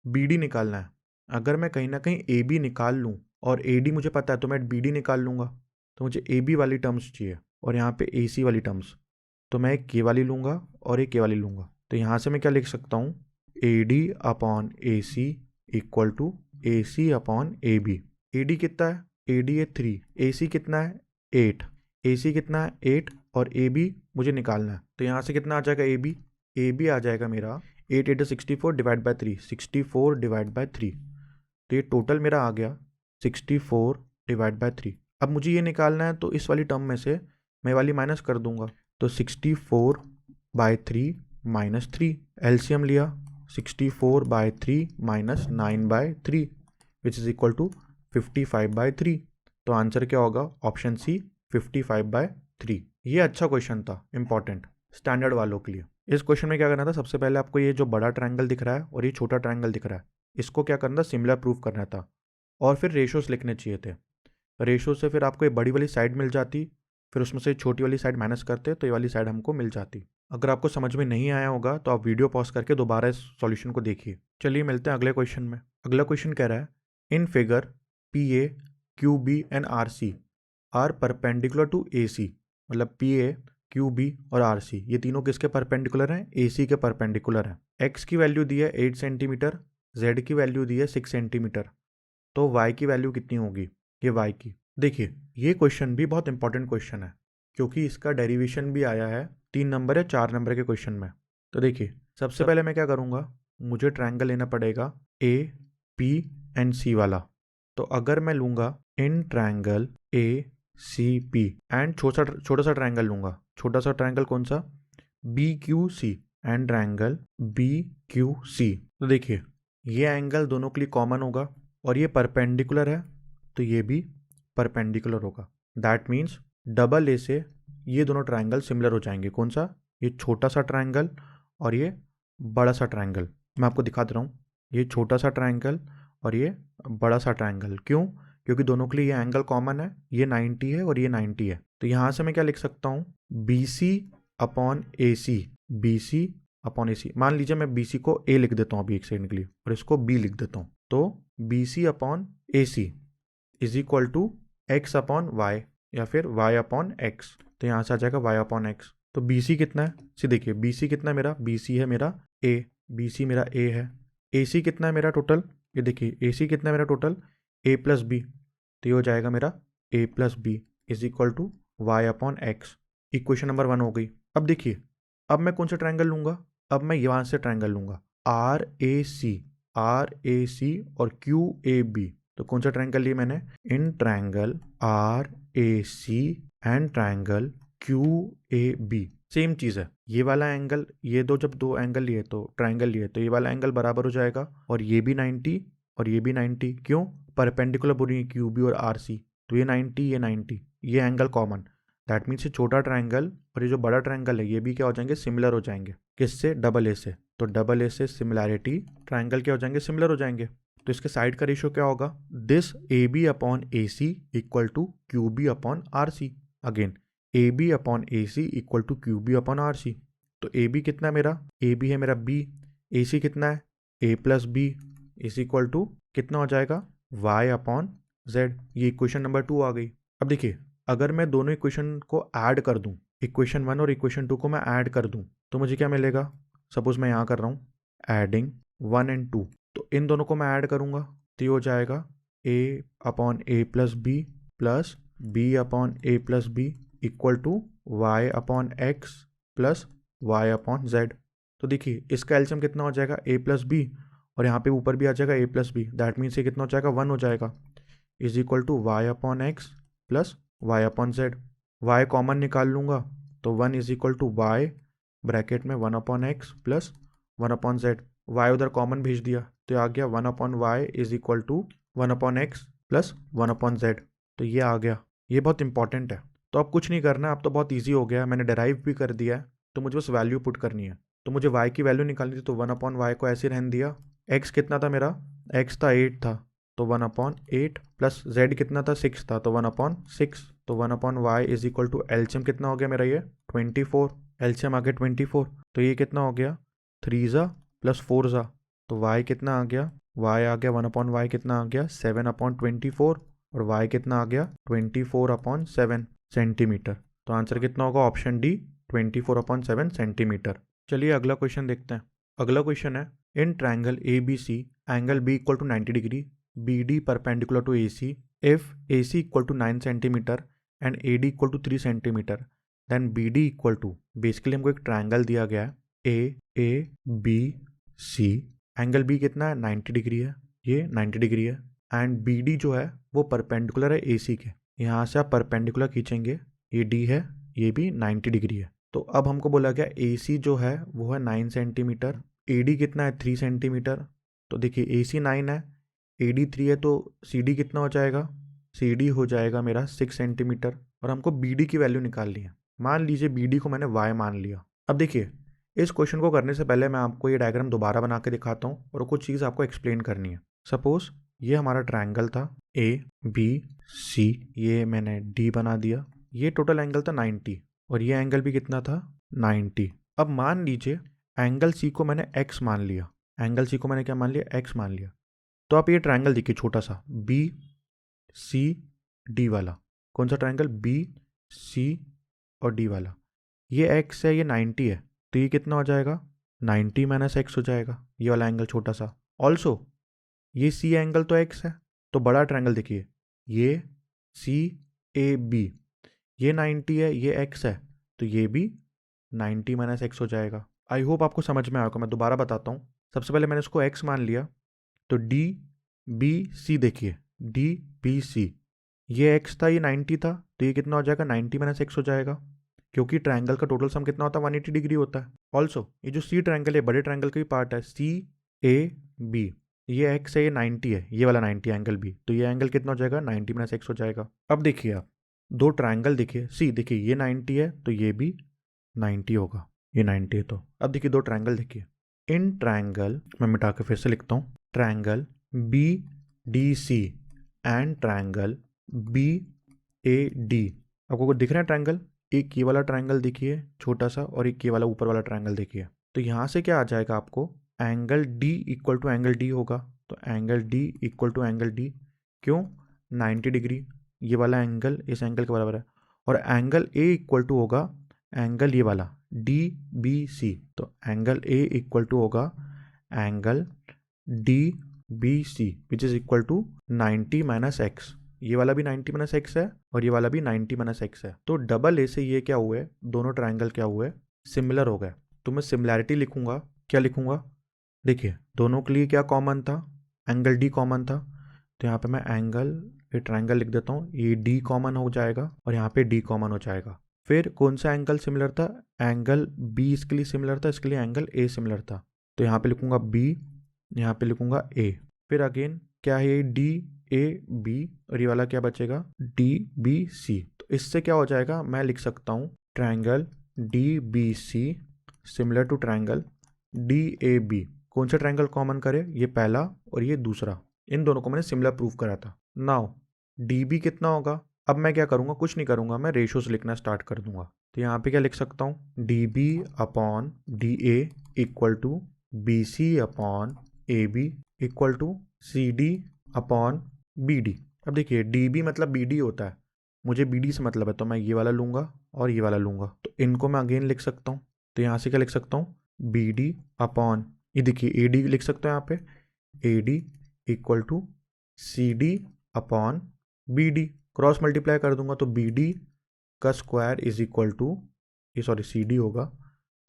बी डी निकालना है। अगर मैं कहीं ना कहीं ए बी निकाल लूँ और ए डी मुझे पता है तो मैं बी डी निकाल लूँगा। तो मुझे ए बी वाली टर्म्स चाहिए और यहाँ पे ए सी वाली टर्म्स, तो मैं एक के वाली लूँगा और एक के वाली लूँगा। तो यहाँ से मैं क्या लिख सकता हूँ, A D upon A C equal to A C upon A B. A D कितना है, ए डी है 3, ए सी कितना है 8, ए सी कितना है 8 और ए बी मुझे निकालना है। तो यहाँ से कितना आ जाएगा ए बी आ जाएगा मेरा 8 8 64 डिवाइड बाई 3, 64 डिवाइड बाई 3। तो ये टोटल मेरा आ गया 64 डिवाइड बाई 3। अब मुझे ये निकालना है तो इस वाली टर्म में से मैं वाली माइनस कर दूंगा। तो 64 बाई 3 माइनस 3, एलसीएम लिया 64 by 3 minus 9 by 3 which is equal to 55 by 3। तो आंसर क्या होगा, ऑप्शन सी 55 बाई 3। ये अच्छा क्वेश्चन था, इंपॉर्टेंट। स्टैंडर्ड वालों के लिए। इस क्वेश्चन में क्या करना था, सबसे पहले आपको ये जो बड़ा ट्रायंगल दिख रहा है और ये छोटा ट्रायंगल दिख रहा है, इसको क्या करना था, सिमिलर प्रूफ करना था और फिर रेशोस लिखने चाहिए थे। रेशो से फिर आपको ये बड़ी वाली साइड मिल जाती, फिर उसमें से छोटी वाली साइड माइनस करते तो ये वाली साइड हमको मिल जाती। अगर आपको समझ में नहीं आया होगा तो आप वीडियो पॉज करके दोबारा इस सॉल्यूशन को देखिए। चलिए मिलते हैं अगले क्वेश्चन में। अगला क्वेश्चन कह रहा है in figure P A Q B and R C are perpendicular to A C, मतलब पी ए क्यू बी और आर सी ये तीनों किसके परपेंडिकुलर हैं, ए सी के परपेंडिकुलर हैं। एक्स की वैल्यू दी है 8 सेंटीमीटर, जेड की वैल्यू दी है 6 सेंटीमीटर, तो वाई की वैल्यू कितनी होगी, ये वाई की। देखिए ये क्वेश्चन भी बहुत इंपॉर्टेंट क्वेश्चन है क्योंकि इसका डेरिवेशन भी आया है 3 नंबर या 4 नंबर के क्वेश्चन में। तो देखिए सबसे पहले मैं क्या करूँगा, मुझे ट्रायंगल लेना पड़ेगा ए पी एंड सी वाला। तो अगर मैं लूँगा in triangle A C P and छोटा सा ट्रायंगल लूँगा, छोटा सा ट्रायंगल कौन सा, B Q C and triangle B Q C. तो देखिए ये एंगल दोनों के लिए कॉमन होगा और ये परपेंडिकुलर है तो ये भी परपेंडिकुलर होगा। दैट मीन्स डबल ए से ये दोनों ट्रायंगल सिमिलर हो जाएंगे। कौन सा, ये छोटा सा ट्रायंगल और ये बड़ा सा ट्रायंगल। मैं आपको दिखा दे रहा हूँ, ये छोटा सा ट्रायंगल और ये बड़ा सा ट्रायंगल। क्यों, क्योंकि दोनों के लिए ये एंगल कॉमन है, ये 90 है और ये 90 है। तो यहाँ से मैं क्या लिख सकता हूँ, B C upon A C, B C upon A सी। मान लीजिए मैं बी सी को ए लिख देता हूँ अभी एक सेकंड के लिए और इसको बी लिख देता हूँ। तो B C upon A C is equal to X upon Y या फिर वाई अपॉन एक्स। तो यहाँ से आ जाएगा वाई अपॉन एक्स। तो बी सी कितना है, सी देखिए बी सी कितना है मेरा, बी सी है मेरा ए, बी सी मेरा ए है। ए सी कितना है मेरा टोटल, ये देखिए ए सी कितना है मेरा टोटल, ए प्लस बी। तो ये हो जाएगा मेरा A plus B is equal to Y upon x. Equation number 1 हो गई। अब देखिए अब मैं कौन सा ट्रायंगल लूँगा, अब मैं यहाँ से ट्रायंगल लूँगा आर ए सी और क्यू ए बी। तो कौन सा ट्रायंगल लिया मैंने, in triangle R A C and triangle Q A B. Same चीज़ है, ये वाला एंगल, ये जब दो एंगल लिए तो ट्रायंगल लिए तो ये वाला एंगल बराबर हो जाएगा और ये भी 90 और ये भी 90। क्यों, परपेंडिकुलर बोली क्यू बी और आर सी, तो ये 90 ये 90, ये एंगल कॉमन। दैट मीन्स ये छोटा ट्रायंगल और ये जो बड़ा ट्रायंगल है ये भी क्या हो जाएंगे, सिमिलर हो जाएंगे। किससे, डबल ए से। तो डबल ए से सिमिलैरिटी, ट्रायंगल क्या हो जाएंगे, सिमिलर हो जाएंगे। तो इसके साइड का रेशियो क्या होगा, this A B upon A C equal to Q B upon R C. Again A B upon A C equal to Q B upon R C. तो ए बी कितना है मेरा, ए बी है मेरा B, A C कितना है A plus B is equal to कितना हो जाएगा, वाई अपॉन जेड। ये इक्वेशन नंबर 2 आ गई। अब देखिए अगर मैं दोनों इक्वेशन को ऐड कर दूं, इक्वेशन 1 और इक्वेशन 2 को मैं ऐड कर दूं तो मुझे क्या मिलेगा। सपोज मैं यहाँ कर रहा हूँ एडिंग 1 एंड 2, तो इन दोनों को मैं ऐड करूँगा तो ये हो जाएगा A upon A plus B upon A plus B equal to Y upon x plus Y upon Z. तो देखिए इसका एलसीएम कितना हो जाएगा, ए प्लस बी और यहाँ पे ऊपर भी आ जाएगा A plus B. That means ये कितना हो जाएगा, 1 हो जाएगा is equal to Y upon x plus Y upon Z. Y common निकाल लूँगा तो 1 is equal to Y bracket में 1 upon x plus 1 upon Z. Y उधर कॉमन भेज दिया तो आ गया 1 upon Y is equal to 1 upon x plus 1 upon Z. तो ये आ गया, ये बहुत इंपॉर्टेंट है। तो अब कुछ नहीं करना है, अब तो बहुत ईजी हो गया है, मैंने डेराइव भी कर दिया है। तो मुझे बस वैल्यू पुट करनी है। तो मुझे वाई की वैल्यू निकालनी थी तो 1 अपॉन वाई को ऐसे रहने दिया। एक्स कितना था मेरा, एक्स था 8 था तो 1 अपॉन 8 प्लस जेड कितना था 6 था तो 1 अपॉन 6। तो 1 upon Y is equal to LCM कितना हो गया मेरा, ये 24। एलसीएम आ गया 24। तो ये कितना हो गया, 3 ज़ा प्लस 4 ज़ा। तो y कितना आ गया, y आ गया 1 अपॉन वाई कितना आ गया 7 अपॉन 24 और y कितना आ गया 24 अपॉन 7 सेंटीमीटर। तो आंसर कितना होगा, ऑप्शन डी 24 अपॉन 7 सेंटीमीटर। चलिए अगला क्वेश्चन देखते हैं। अगला क्वेश्चन है in triangle A B C angle B equal to 90 degree, B D perpendicular to A C, if A C equal to 9 centimetre and A D equal to 3 centimetre then B D equal to. Basically हमको एक triangle दिया गया है A B C, angle B कितना है 90 degree है, ये 90 degree है एंड बी डी जो है वो परपेंडिकुलर है ए सी के। यहाँ से आप परपेंडिकुलर खींचेंगे, ये डी है ये भी 90 डिग्री है। तो अब हमको बोला गया ए सी जो है वो है 9 सेंटीमीटर, ए डी कितना है 3 सेंटीमीटर। तो देखिए ए सी 9 है, ए डी 3 है, तो सी डी कितना हो जाएगा, सी डी हो जाएगा मेरा 6 सेंटीमीटर। और हमको बी डी की वैल्यू निकालनी है। मान लीजिए बी डी को मैंने वाई मान लिया, अब देखिए, इस क्वेश्चन को करने से पहले मैं आपको ये डायग्राम दोबारा बना के दिखाता हूँ और कुछ चीज़ आपको एक्सप्लेन करनी है। सपोज ये हमारा ट्रायंगल था ABC, ये मैंने D बना दिया, ये टोटल एंगल था 90 और ये एंगल भी कितना था 90। अब मान लीजिए एंगल C को मैंने X मान लिया, एंगल C को मैंने क्या मान लिया, X मान लिया। तो आप ये ट्रायंगल देखिए छोटा सा BCD वाला, कौन सा ट्रायंगल, BC और D वाला, ये X है, ये 90 है, तो ये कितना हो जाएगा 90 - X हो जाएगा, ये वाला एंगल छोटा सा। ऑल्सो ये C एंगल तो X है, तो बड़ा ट्रायंगल देखिए ये CAB, ये 90 है, ये X है, तो ये भी 90 - X हो जाएगा। आई होप आपको समझ में आएगा। मैं दोबारा बताता हूँ। सबसे पहले मैंने इसको X मान लिया, तो DBC देखिए, DBC ये X था, ये 90 था, तो ये कितना हो जाएगा 90 - X हो जाएगा, क्योंकि ट्रायंगल का टोटल सम कितना होता है 180 डिग्री होता है। ऑल्सो ये जो C ट्रायंगल है बड़े ट्रायंगल का भी पार्ट है, CAB, ये X है, ये 90 है, ये वाला 90 एंगल भी, तो ये एंगल कितना हो जाएगा 90 - X हो जाएगा। अब देखिए आप दो ट्रायंगल देखिए, C देखिए ये 90 है, तो ये भी 90 होगा, ये 90 है। तो अब देखिए दो ट्रायंगल देखिए, इन ट्रायंगल, मैं मिटा के फिर से लिखता हूँ, triangle BDC and triangle BAD, आपको दिख रहा है ट्रायंगल, एक ये वाला ट्रायंगल देखिए छोटा सा और एक ये वाला ऊपर वाला ट्रायंगल देखिए। तो यहाँ से क्या आ जाएगा आपको, angle D equal to angle D होगा, तो angle D equal to angle D, क्यों 90 डिग्री, ये वाला एंगल इस एंगल के बराबर है, और एंगल A इक्वल टू होगा एंगल ये वाला DBC, तो एंगल A इक्वल टू होगा angle DBC which is equal to 90 - X, ये वाला भी 90 - X है और ये वाला भी 90 - X है। तो डबल ए से ये क्या हुए, दोनों ट्रायंगल क्या हुए, सिमिलर हो गए। तो मैं सिमिलैरिटी लिखूंगा, क्या लिखूंगा, देखिए दोनों के लिए क्या कॉमन था, एंगल D कॉमन था, तो यहाँ पे मैं एंगल, ये ट्रायंगल लिख देता हूँ, ये D कॉमन हो जाएगा और यहाँ पे D कॉमन हो जाएगा। फिर कौन सा एंगल सिमिलर था, एंगल B इसके लिए सिमिलर था, इसके लिए एंगल A सिमिलर था, तो यहाँ पे लिखूंगा B, यहाँ पे लिखूंगा A। फिर अगेन क्या है, DAB और ये वाला क्या बचेगा DBC, तो इससे क्या हो जाएगा, मैं लिख सकता हूँ triangle DBC similar to triangle DAB। कौन सा ट्रायंगल कॉमन करे, ये पहला और ये दूसरा, इन दोनों को मैंने सिमिलर प्रूव करा था। नाउ DB कितना होगा, अब मैं क्या करूँगा, कुछ नहीं करूँगा, मैं रेशियोज लिखना स्टार्ट कर दूंगा। तो यहाँ पे क्या लिख सकता हूँ, DB upon DA equal to BC upon AB equal to CD upon BD। अब देखिए DB मतलब BD होता है, मुझे BD से मतलब है, तो मैं ये वाला लूँगा और ये वाला लूँगा, तो इनको मैं अगेन लिख सकता हूँ। तो यहाँ से क्या लिख सकता हूँ, BD अपॉन, ये देखिए AD लिख सकता हूँ यहाँ पे, AD equal to CD upon BD, cross multiply कर दूंगा, तो BD का स्क्वायर इज इक्वल टू, ये सॉरी CD होगा,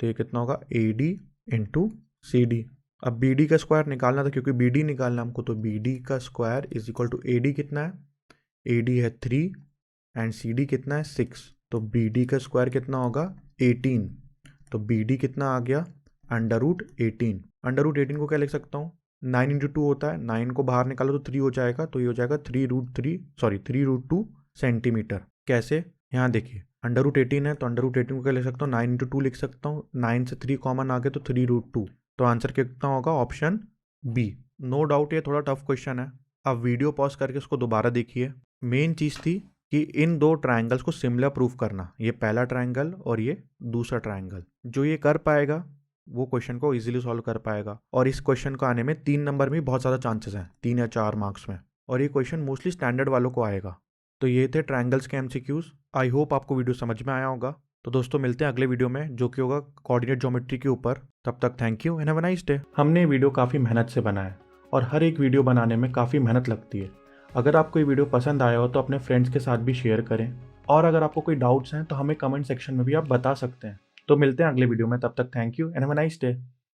तो ये कितना होगा AD इंटू CD। अब BD का स्क्वायर निकालना था, क्योंकि BD निकालना हमको, तो BD का square is equal to AD कितना है, AD है 3 एंड CD कितना है 6, तो BD का स्क्वायर कितना होगा 18, तो BD कितना आ गया √18। √18 को क्या लिख सकता हूँ, 9 × 2 होता है, 9 को बाहर निकालो तो 3 हो जाएगा, तो ये हो जाएगा 3√2 सेंटीमीटर। कैसे, यहाँ देखिए √18 है, तो √18 को क्या लिख सकता हूँ, 9 × 2 लिख सकता हूँ, 9 से 3 कॉमन आ गए तो 3√2, तो आंसर कितना होगा ऑप्शन B। नो डाउट ये थोड़ा टफ क्वेश्चन है, आप वीडियो पॉज करके इसको दोबारा देखिए। मेन चीज़ थी कि इन दो ट्रायंगल्स को सिमिलर प्रूफ करना, ये पहला ट्रायंगल और ये दूसरा ट्रायंगल। जो ये कर पाएगा वो क्वेश्चन को इजीली सॉल्व कर पाएगा, और इस क्वेश्चन को आने में 3 नंबर में बहुत ज़्यादा चांसेस हैं, 3 या 4 मार्क्स में, और ये क्वेश्चन मोस्टली स्टैंडर्ड वालों को आएगा। तो ये थे ट्रायंगल्स के MCQs। आई होप आपको वीडियो समझ में आया होगा। तो दोस्तों मिलते हैं अगले वीडियो में, जो कि होगा कोऑर्डिनेट ज्योमेट्री के ऊपर। तब तक thank you and have a nice day. हमने ये वीडियो काफ़ी मेहनत से बनाया और हर एक वीडियो बनाने में काफ़ी मेहनत लगती है। अगर आपको ये वीडियो पसंद आया हो तो अपने फ्रेंड्स के साथ भी शेयर करें, और अगर आपको कोई डाउट्स हैं तो हमें कमेंट सेक्शन में भी आप बता सकते हैं। तो मिलते हैं अगले वीडियो में, तब तक thank you and have a nice day.